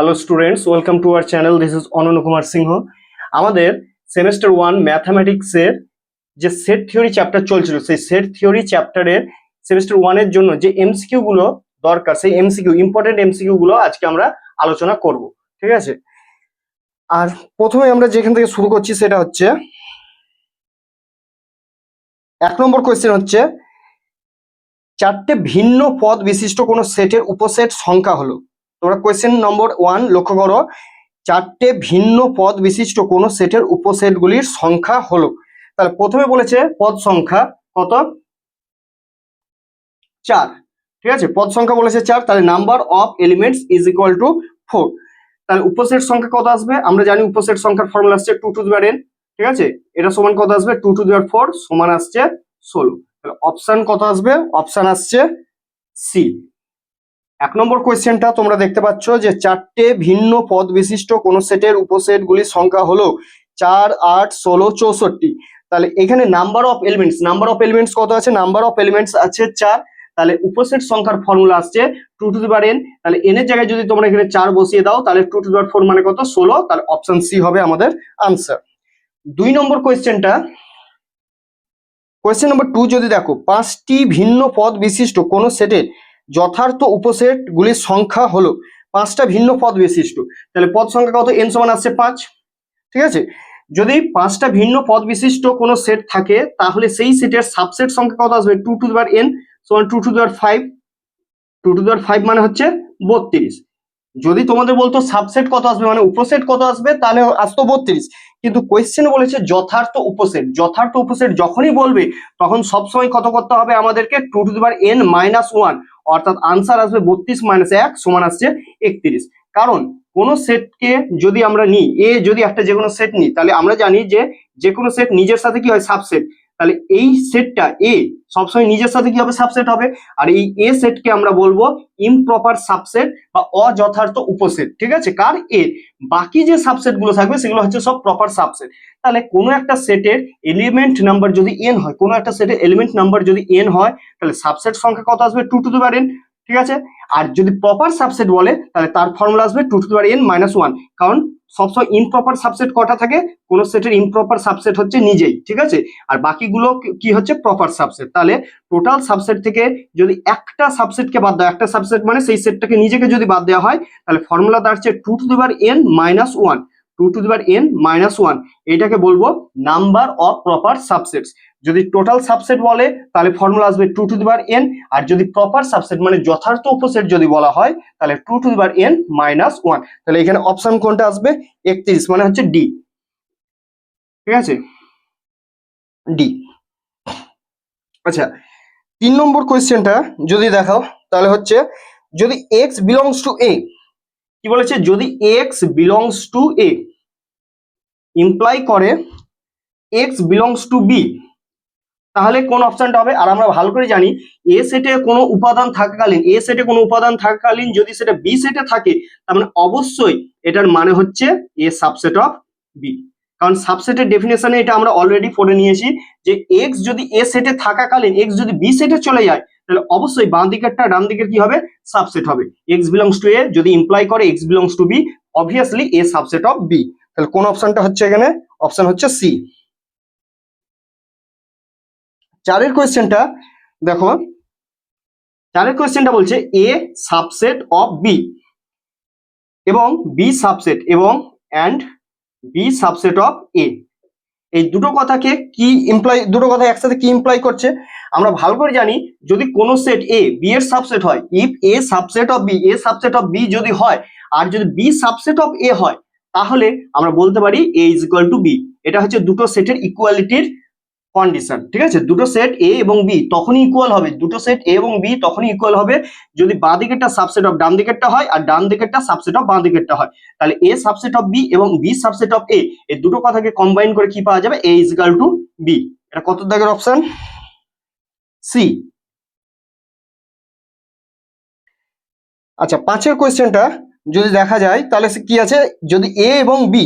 Hello students, welcome to our channel. This is অনন্য কুমার সিংহ। আমাদের semester 1 ম্যাথামেটিক্সের যে সেট থিওরি চ্যাপ্টার চলছিল, সেই সেট থিওরি চ্যাপ্টারের সেমেস্টার 1 এর জন্য যে এমসিকিউ গুলো দরকার, সেই এমসিকিউ ইম্পর্টেন্ট এমসিকিউ গুলো আজকে আমরা আলোচনা করব। ঠিক আছে, আর প্রথমে আমরা যেখান থেকে শুরু করছি সেটা হচ্ছে 1 নম্বর কোয়েশ্চেন হচ্ছে, চারটে ভিন্ন পদ বিশিষ্ট কোনো সেটের উপসেট সংখ্যা হলো। তোমরা কোয়েশ্চেন নম্বর 1 লক্ষ্য করো, চারটে ভিন্ন পদ বিশিষ্ট কোনো সেটের উপসেটগুলির সংখ্যা হলো। তাহলে প্রথমে বলেছে পদ সংখ্যা কত, 4। ঠিক আছে, পদ সংখ্যা বলেছে 4, তাহলে number of elements is equal two 4। তাহলে উপসেট সংখ্যা কত আসবে? আমরা জানি উপসেট সংখ্যার ফর্মুলা আসছে 2 টু দি পাওয়ার n। ঠিক আছে, এটা সমান কত আসবে? 2 টু দি পাওয়ার 4 সমান আসছে 16। তাহলে অপশন কত আসবে? অপশন আসছে সি। 1 নম্বর কোয়েশ্চেনটা তোমরা দেখতে পাচ্ছ যে চারটে ভিন্ন পদ বিশিষ্ট কোন সেটের উপসেটগুলির সংখ্যা হলো 4, 8, 16, 64। তাহলে এখানে নাম্বার অফ এলিমেন্টস কত আছে? নাম্বার অফ এলিমেন্টস আছে 4। তাহলে উপসেট সংখ্যার ফর্মুলা আসছে 2 টু দি পাওয়ার n। তাহলে n এর জায়গায় যদি তোমরা এখানে 4 বসিয়ে দাও, তাহলে 2 টু দি পাওয়ার 4 মানে কত? 16। তাহলে অপশন সি হবে আমাদের আনসার। 2 নম্বর কোয়েশ্চেনটা, কোয়েশ্চেন নম্বর 2 যদি দেখো, 5টি ভিন্ন পদ বিশিষ্ট কোন সেটের যথার্থ উপসেট গুলির সংখ্যা হলো। 5টা ভিন্ন পদ বিশিষ্ট, তাহলে পদ সংখ্যা কত? n সমান আসছে 5। ঠিক আছে, যদি 5টা ভিন্ন পদ বিশিষ্ট কোনো সেট থাকে, তাহলে সেই সেটের সাবসেট সংখ্যা কত আসবে? 2 টু দি পাওয়ার n সমান 2 to the power 5। 2 to the পাওয়ার 5 মানে হচ্ছে 32। যদি তোমাদের বলতো সাবসেট কত আসবে, মানে উপসেট কত আসবে, তাহলে আসতো 32। কিন্তু কোয়েশ্চেন বলেছে যথার্থ উপসেট। যথার্থ উপসেট যখনই বলবে, তখন সবসময় কত করতে হবে আমাদেরকে? 2 to the power n minus 1, অর্থাৎ আনসার আসবে 32 মাইনাস 1 সমান আসছে 31। কারণ কোন সেটকে যদি আমরা নিই, এ যদি একটা যে কোনো সেট নিই, তাহলে আমরা জানি যে কোনো সেট নিজের সাথে কি হয়? সাবসেট। তাহলে এই সেটটা এ সবসময় নিজের সাথে কি হবে? সাবসেট হবে। আর এই এ সেটকে আমরা বলবো ইমপ্রপার সাবসেট বা অযথার্থ উপসেট। ঠিক আছে, কার? এ। বাকি যে সাবসেট গুলো থাকবে সেগুলো হচ্ছে সব প্রপার সাবসেট। তাহলে কোনো একটা সেটের এলিমেন্ট নাম্বার যদি n হয়, কোনো একটা সেটের এলিমেন্ট নাম্বার যদি n হয়, তাহলে সাবসেট সংখ্যা কত আসবে? 2 টু দি পাওয়ার n। ঠিক আছে, আর যদি প্রপার সাবসেট বলে, তাহলে তার ফর্মুলা আসবে 2 to the power n minus 1। কারণ সবসময় ইমপ্রপার সাবসেট কটা থাকে? কোন সেটের ইমপ্রপার সাবসেট হচ্ছে নিজেই। ঠিক আছে, আর বাকিগুলো কি হচ্ছে? Proper subset. তাহলে টোটাল সাবসেট থেকে যদি একটা সাবসেটকে বাদ দেওয়া, একটা সাবসেট মানে সেই সেটটাকে নিজেকে যদি বাদ দেওয়া হয়, তাহলে ফর্মুলা দাঁড়াচ্ছে 2 to the power n minus 1। 2 to the power n minus 1, এটাকে বলবো নাম্বার অফ প্রপার সাবসেটস। যদি টোটাল সাবসেট বলে, তাহলে ফর্মুলা আসবে 2 টু দি পাওয়ার n। আর যদি প্রপার সাবসেট মানে যথার্থ উপসেট যদি বলা হয়, তাহলে 2 to the power n minus 1। তাহলে এখানে অপশন কোনটা আসবে? 31 মানে হচ্ছে ডি। ঠিক আছে, ডি। আচ্ছা, 3 নম্বর কোয়েশ্চেনটা যদি দেখাও, তাহলে হচ্ছে যদি x বিলংস টু a, কি বলেছে? যদি x belongs to a imply করে x বিলংস টু b, তাহলে কোন অপশনটা হবে? আর আমরা ভালো করে জানি এ সেটে কোনো উপাদান থাকাকালীন যদি সেটা বি সেটে থাকে, তার মানে অবশ্যই এটার মানে হচ্ছে এ সাবসেট অফ বি। কারণ সাবসেটের ডেফিনেশনে এটা আমরা অলরেডি পড়ে নিয়েছি যে এক্স যদি এ সেটে থাকাকালীন এক্স যদি বি সেটে চলে যায়, তাহলে অবশ্যই বাঁ দিকেরটা ডান দিকের কি হবে? সাবসেট হবে। এক্স বিলংস টু এ যদি ইমপ্লাই করে x belongs to B, obviously A subset of B. তাহলে কোন অপশনটা হচ্ছে এখানে? অপশন হচ্ছে সি। 4 কোয়েশ্চেনটা দেখো, 4 কোয়েশ্চেনটা বলছে এ সাবসেট অফ বি এবং বি সাবসেট এবং অ্যান্ড বি সাবসেট অফ এ। এই দুটো কথাকে কি ইমপ্লাই, দুটো কথা একসাথে কি ইমপ্লাই করছে? আমরা ভালো করে জানি যদি কোনো সেট এ বি এর সাবসেট হয়, if A subset of B, A subset of B যদি হয়, আর যদি বি সাবসেট অফ এ হয়, তাহলে আমরা বলতে পারি A is equal to B. এটা হচ্ছে দুটো সেটের ইকুয়ালিটির কন্ডিশন। ঠিক আছে, দুটো সেট এ এবং বি তখনই ইকুয়াল হবে, দুটো সেট এ এবং বি তখনই ইকুয়াল হবে যদি বাঁ দিকেরটা সাবসেট অফ ডান দিকেরটা হয় আর ডান দিকেরটা সাবসেট অফ বাঁ দিকেরটা হয়। তাহলে এ সাবসেট অফ বি এবং বি সাবসেট অফ এ, এই দুটো কথাকে কম্বাইন করে কি পাওয়া যাবে? এ ইজ ইকুয়াল টু বি। এটা কত দাগের অপশন? সি। আচ্ছা, 5 কোয়েশ্চেনটা যদি দেখা যায়, তাহলে কি আছে? যদি এ এবং বি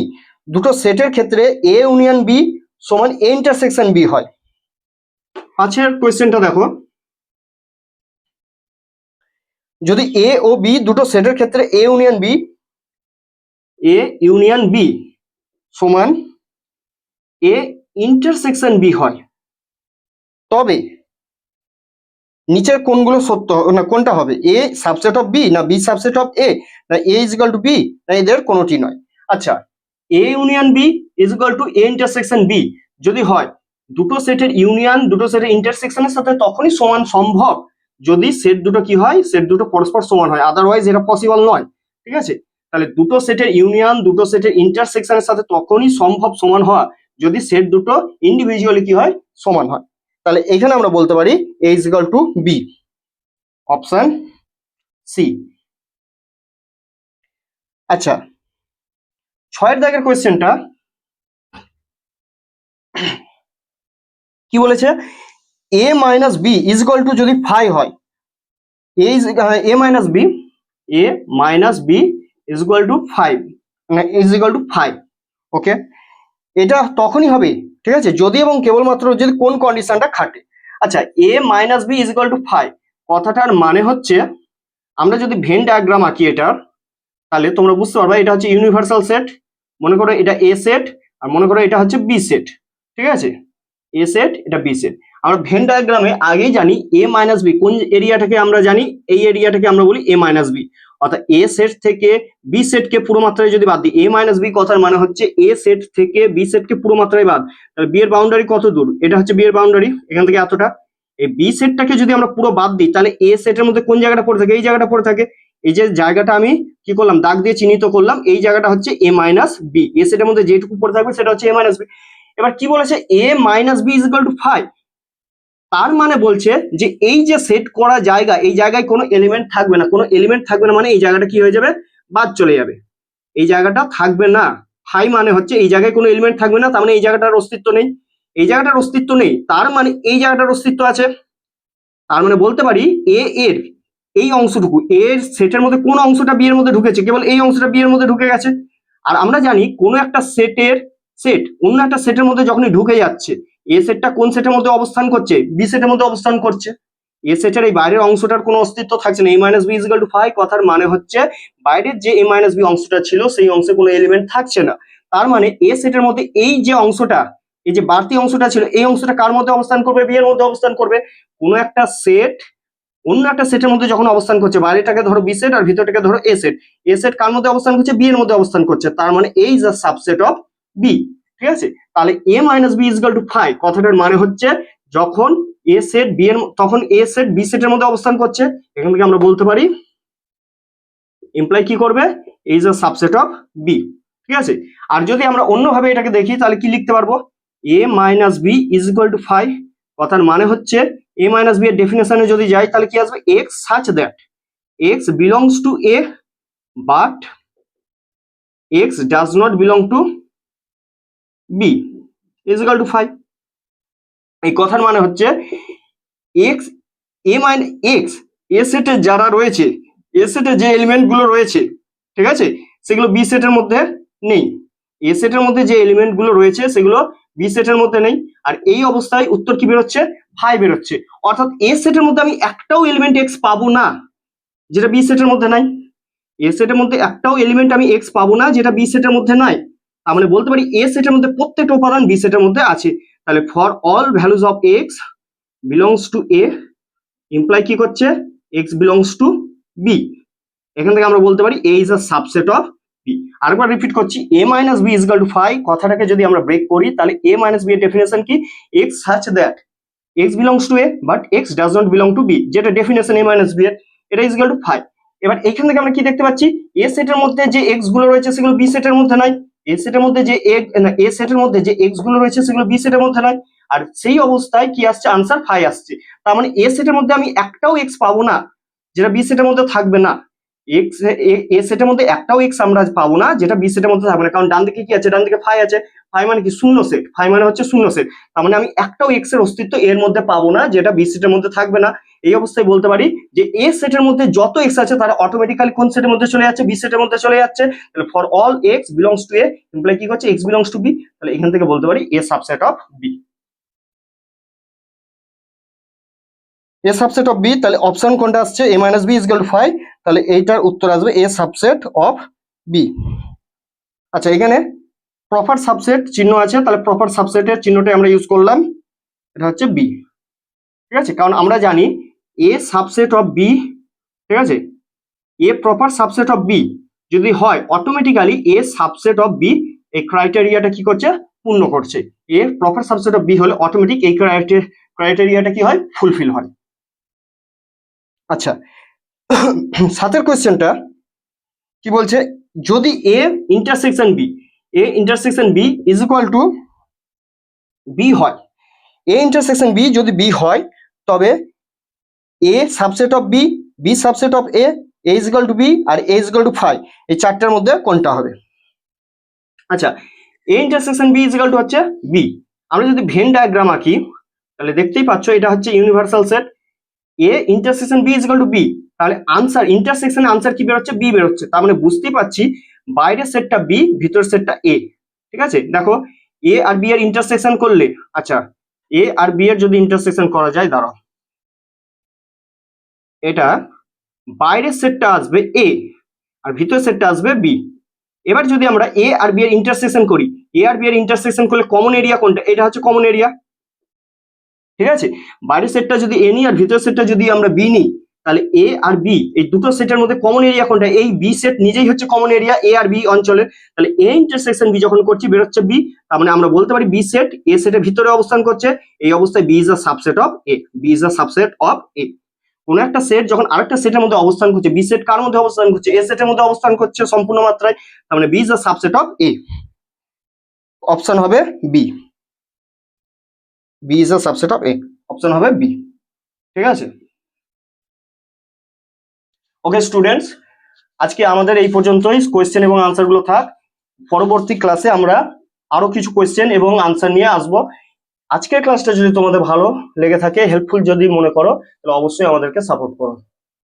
দুটো সেটের ক্ষেত্রে এ ইউনিয়ন বি সমান এ ইন্টারসেকশন বি হয়। 5 কোয়েশ্চেনটা দেখো, যদি এ ও বি দুটো সেটের ক্ষেত্রে A union B A union B সমান এ ইন্টারসেকশন বি হয়, তবে নিচের কোনগুলো সত্য না কোনটা হবে, এ সাবসেট অফ বি না বি সাবসেট অফ এ না A is equal to B না এদের কোনোটি নয়। আচ্ছা, A union B is equal to A intersection B যদি হয়, দুটো সেটের ইউনিয়ন দুটো সেটের ইন্টারসেকশনের সাথে তখনই সমান সম্ভব যদি সেট দুটো কি হয়, সেট দুটো পরস্পর সমান হয়, আদারওয়াইজ এটা পসিবল নয়। ঠিক আছে, তাহলে দুটো সেটের ইউনিয়ন দুটো সেটের ইন্টারসেকশনের সাথে তখনই সম্ভব সমান হওয়া যদি সেট দুটো ইন্ডিভিজুয়ালি কি হয়, সমান হয়। তাহলে এখানে আমরা বলতে পারি A is equal to B, option C. আচ্ছা, 6 দাগের কোয়েশ্চেনটা কি বলেছে, A minus B is equal to যদি 5 হয়, A minus B is equal to 5 is equal to 5, okay, এটা তখনই হবে, ঠিক আছে, যদি এবং কেবলমাত্র যদি কোন কন্ডিশনটা খাটে। আচ্ছা, A minus B is equal to 5 কথাটার মানে হচ্ছে, আমরা যদি ভেন ডায়াগ্রাম আঁকি এটার, তাহলে তোমরা বুঝতে পারবে এটা হচ্ছে ইউনিভার্সাল সেট, মনে করো এটা এ সেট, আর মনে করো এটা হচ্ছে বি সেট, ঠিক আছে, এ সেট এটা বি সেট। আমরা ভেন ডায়াগ্রামে আগেই জানি এ মাইনাস বি কোন এরিয়াটাকে আমরা জানি, এই এরিয়াটাকে আমরা বলি এ মাইনাস বি, অর্থাৎ এ সেট থেকে বি সেটকে পুরো মাত্রায় যদি বাদ দিই, এ মাইনাস বি কথার মানে হচ্ছে এ সেট থেকে বি সেটকে পুরো মাত্রায় বাদ, তাহলে বি এর বাউন্ডারি কত দূর, এটা হচ্ছে বি এর বাউন্ডারি, এখান থেকে এতটা, এই বি সেটটাকে যদি আমরা পুরো বাদ দিই তাহলে এ সেটের মধ্যে কোন জায়গাটা পড়ে থাকে, এই জায়গাটা পড়ে থাকে, এই যে জায়গাটা আমি কি করলাম দাগ দিয়ে চিহ্নিত করলাম, এই জায়গাটা হচ্ছে এ মাইনাস বি, এ সেটের মধ্যে যেটুকু পড়ে থাকবে সেটা হচ্ছে এ মাইনাস বি। এবার কি বলেছে, A minus B is equal to 5, তার মানে বলছে যে এই যে সেট করা জায়গা, এই জায়গায় কোনো এলিমেন্ট থাকবে না, কোনো এলিমেন্ট থাকবে না মানে এই জায়গাটা কি হয়ে যাবে, বাদ চলে যাবে, এই জায়গাটা থাকবে না, ফাই মানে হচ্ছে এই জায়গায় কোনো এলিমেন্ট থাকবে না, তার মানে এই জায়গাটার অস্তিত্ব নেই, এই জায়গাটার অস্তিত্ব নেই, তার মানে এই জায়গাটার অস্তিত্ব আছে, তার মানে বলতে পারি এ এর এই অংশটুকু এর সেটের মধ্যে কোন অংশটা বি এর মধ্যে ঢুকেছে, কেবল এই অংশটা বি এর মধ্যে ঢুকে গেছে। আর আমরা জানি কোনো একটা সেটের সেট অন্য একটা সেটের মধ্যে যখনই ঢুকে যাচ্ছে, এ সেটটা কোন সেটের মধ্যে অবস্থান করছে, বি সেটের মধ্যে অবস্থান করছে, এ সেটের এই বাইরের অংশটার কোনো অস্তিত্ব থাকছে না, A minus B is equal to 5 কথার মানে হচ্ছে বাইরের যে এ মাইনাস বি অংশটা ছিল সেই অংশে কোনো এলিমেন্ট থাকছে না, তার মানে এ সেটের মধ্যে এই যে অংশটা, এই যে বাড়তি অংশটা ছিল এই অংশটা কার মধ্যে অবস্থান করবে, বি এর মধ্যে অবস্থান করবে। কোনো একটা সেট অন্য একটা সেটের মধ্যে যখন অবস্থান করছে, বাইরেটাকে ধরো বি সেট আর ভিতরটাকে ধরো এ সেট, এ সেট কার মধ্যে অবস্থান করছে, বি এর মধ্যে অবস্থান করছে, তার মানে এই যে সাবসেট অফ বি, ঠিক আছে, তাহলে A minus B is equal to 5 কথাটার মানে হচ্ছে যখন এ সেট বি এর তখন এ সেট বি সেটের মধ্যে অবস্থান করছে, এখান থেকে আমরা বলতে পারি ইমপ্লাই কি করবে, এই যে সাবসেট অফ বি, ঠিক আছে। আর যদি আমরা অন্যভাবে এটাকে দেখি তাহলে কি লিখতে পারবো, A minus B is equal to 5 কথার মানে হচ্ছে এ মাইনাস বি এর ডেফিনেশনে যদি যাই তাহলে কি আসবে, x such that x belongs to A but x does not belong to B is equal to 5। এই কথার মানে হচ্ছে x A minus x A সেটে যারা রয়েছে, এ সেটে যে এলিমেন্ট গুলো রয়েছে, ঠিক আছে, সেগুলো বি সেটের মধ্যে নেই, এ সেটের মধ্যে যে এলিমেন্ট গুলো রয়েছে সেগুলো বি সেটের মধ্যে নেই, আর এই অবস্থায় উত্তর কি বেরোচ্ছে, 5 বেরোচ্ছে, অর্থাৎ এ সেটের মধ্যে আমি একটাও এলিমেন্ট এক্স পাবো না যেটা বি সেটের মধ্যে নাই, এ সেটের মধ্যে একটাও এলিমেন্ট আমি এক্স পাবো না যেটা বি সেটের মধ্যে নাই, তার মানে বলতে পারি এ সেটের মধ্যে প্রত্যেকটা উপাদান বি সেটের মধ্যে আছে। তাহলে for all values of x belongs to A imply কি করছে, এক্স বিলংস টু বি, এখান থেকে আমরা বলতে পারি A is a subset of B. আরেকবার রিপিট করছি, A minus B is equal to 5 কথাটাকে যদি আমরা ব্রেক করি তাহলে এ মাইনাস বি এর ডেফিনেশন কি, X such that x belongs to A but x does not belong to B, যেটা ডেফিনেশন এ মাইনাস বি এর, এটা ইজ ইকুয়াল টু 5। এবার এখান থেকে আমরা কি দেখতে পাচ্ছি, এ সেটের মধ্যে যে এক্স গুলো রয়েছে সেগুলো বি সেটের মধ্যে নাই, এ সেটের মধ্যে যে এ সেটের মধ্যে যে এক্স গুলো রয়েছে সেগুলো বি সেটের মধ্যে নাই, আর সেই অবস্থায় কি আসছে, আনসার 5 আসছে, তার মানে এ সেটের মধ্যে আমি একটাও এক্স পাবো না যেটা বি সেটের মধ্যে থাকবে না, এক্স এ সেটের মধ্যে একটাও এক্স আমরা পাবো না যেটা বি সেটের মধ্যে থাকবে না, কারণ ডান দিকে কি আছে, ডান দিকে 5 আছে, 5 মানে কি শূন্য সেট, 5 মানে হচ্ছে শূন্য সেট, তার মানে আমি একটাও এক্স এর অস্তিত্ব এর মধ্যে পাবো না যেটা বি সেটের মধ্যে থাকবে না। এই অবস্থায় বলতে পারি যে এ সেটের মধ্যে যত এক্স আছে তারা অটোমেটিক্যালি কোন সেটের মধ্যে চলে যাচ্ছে, বি সেটের মধ্যে চলে যাচ্ছে, তাহলে for all x belongs to A imply কি করছে, এক্স বিলংস টু বি, তাহলে এখান থেকে বলতে পারি A subset of B, A subset of B, তাহলে অপশন কোনটা আসছে, A minus B is equal to 5, তাহলে এইটার উত্তর আসবে এ সাবসেট অফ বি। আচ্ছা, এখানে প্রপার সাবসেট চিহ্ন আছে, তাহলে প্রপার সাবসেটের চিহ্নটাই আমরা ইউজ করলাম, এটা হচ্ছে বি। ঠিক আছে, কারণ আমরা জানি এ সাবসেট অফ বি, ঠিক আছে, A proper subset of B যদি হয় automatically A subset of B এই ক্রাইটেরিয়াটা কি করছে, পূর্ণ করছে। A proper subset of B হলে অটোমেটিক এই ক্রাইটেরিয়াটা কি হয়, ফুলফিল হয়। আচ্ছা, সাতের কোয়েশ্চেনটা কি বলছে, যদি A intersection B, A intersection B is equal to B হয়, এ ইন্টারসেকশন বি যদি বি হয়, তবে A subset of B, B subset of A is equal to B, আর A is equal to phi, এই চারটার মধ্যে কোনটা হবে? আচ্ছা, A intersection B is equal to হচ্ছে বি। আমরা যদি ভেন ডায়াগ্রাম আঁকি তাহলে দেখতেই পাচ্ছ এটা হচ্ছে universal set, A intersection B is equal to B, তাহলে আনসার ইন্টারসেকশনে আনসার কি বেরোচ্ছে, বি বেরোচ্ছে। তার মানে বুঝতেই পারছি বাইরের সেটটা বি, ভিতরের সেটটা এ। ঠিক আছে, দেখো এ আর বি এর ইন্টারসেকশন করলে, আচ্ছা এ আর বি এর যদি ইন্টারসেকশন করা যায়, দাঁড়াও, এটা বাইরের সেটটা আসবে এ আর ভিতরের সেটটা আসবে বি। এবার যদি আমরা এ আর বি এর ইন্টারসেকশন করি, এ আর বি এর ইন্টারসেকশন করলে কমন এরিয়া কোনটা, এটা হচ্ছে কমন এরিয়া। ঠিক আছে, বাইরের সেটটা যদি এ নিই আর ভিতরের সেটটা যদি আমরা বি নিই, তাহলে এ আর বি এই দুটো সেটের মধ্যে কমন এরিয়া কোনটা, এই বি সেট নিজেই হচ্ছে কমন এরিয়া এ আর বি অঞ্চলের। তাহলে এ ইন্টারসেকশন বি যখন করছি বেরোচ্ছে বি, তার মানে আমরা বলতে পারি বি সেট এ সেটের ভিতরে অবস্থান করছে, এই অবস্থায় B is a subset of A, B is a subset of A. কোন একটা সেট যখন আরেকটা সেটের মধ্যে অবস্থান করছে, বি সেট কার মধ্যে অবস্থান করছে, এ সেটের মধ্যে অবস্থান করছে সম্পূর্ণ মাত্রায়, তার মানে B is a subset of A. Option হবে B, B is a subset of A, option হবে বি। ঠিক আছে, ওকে স্টুডেন্টস, আজকে আমাদের এই পর্যন্তই, কোয়েশ্চেন এবং আনসার গুলো থাক। পরবর্তী ক্লাসে আমরা আরো কিছু কোয়েশ্চেন এবং আনসার নিয়ে আসবো। আজকের ক্লাসটা যদি তোমাদের ভালো লেগে থাকে, হেল্পফুল যদি মনে করো, তাহলে অবশ্যই আমাদেরকে সাপোর্ট করো।